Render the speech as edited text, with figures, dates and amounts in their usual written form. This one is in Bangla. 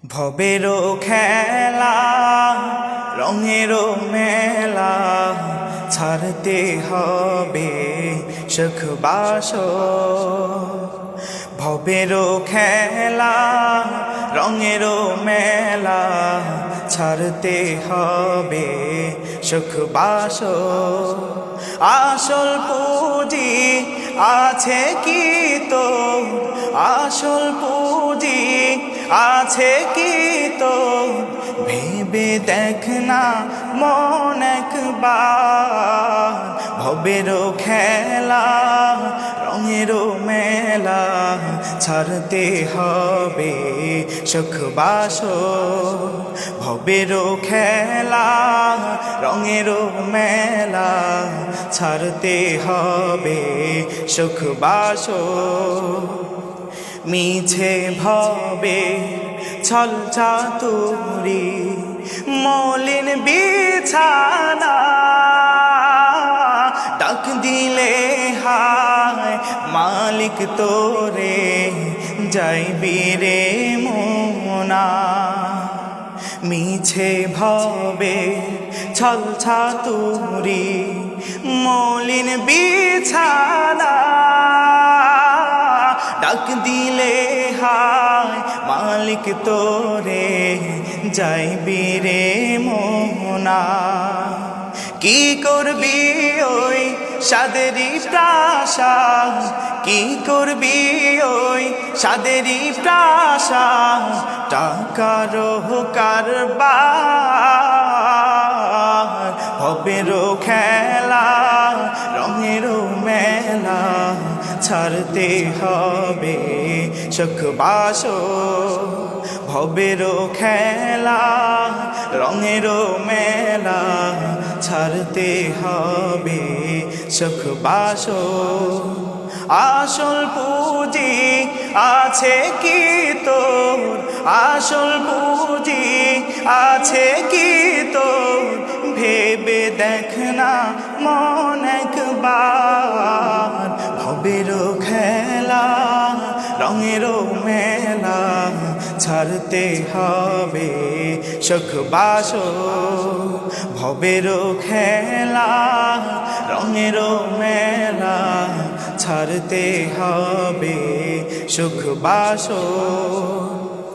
ভবেরও খেলা রঙেরও মেলা ছাড়তে হবে সুখ বাসর। ভবেরও খেলা রঙেরও মেলা ছাড়তে হবে সুখ বাসর। আসল পুঁজি আছে কি তো, আসল পুঁজি আছে কি তো, ভেবে দেখ না মন একবার। ভবেরও খেলা রঙেরও মেলা ছাড়তে হবে সুখ বাসর। ভবেরও খেলা রঙেরও মেলা ছাড়তে হবে সুখ বাসর। মিছে ভবে ছল চাতুরি মলিন বিছানা, ডাক দিলে হায় মালিক তোরে যাইবি রে মোনা। মিছে ভবে ছল ছাতুরি মলিন বিছানা, ডাক দিলে হায় মালিক তোরে যাইবি রে মোনা। কি করবি ওই সাদেরি প্রাসাদ, কি করবি ওই সাদেরি প্রাসাদ, টাকার কারবার। ভবেরও খেলা রঙেরও মেলা ছাড়তে হবে সুখ বাসর। ভবেরও খেলা রঙেরও মেলা ছাড়তে হবে সুখ বাসর। আসল পুঁজি আছে কি তোর, আসল পুঁজি আছে কি তোর, ভেবে দেখ না মন একবার। ভবেরও খেলা রঙেরও মেলা ছাড়তে হবে সুখ বাসর। ভবেরও খেলা রঙেরও মেলা ছাড়তে হবে সুখ বাসর।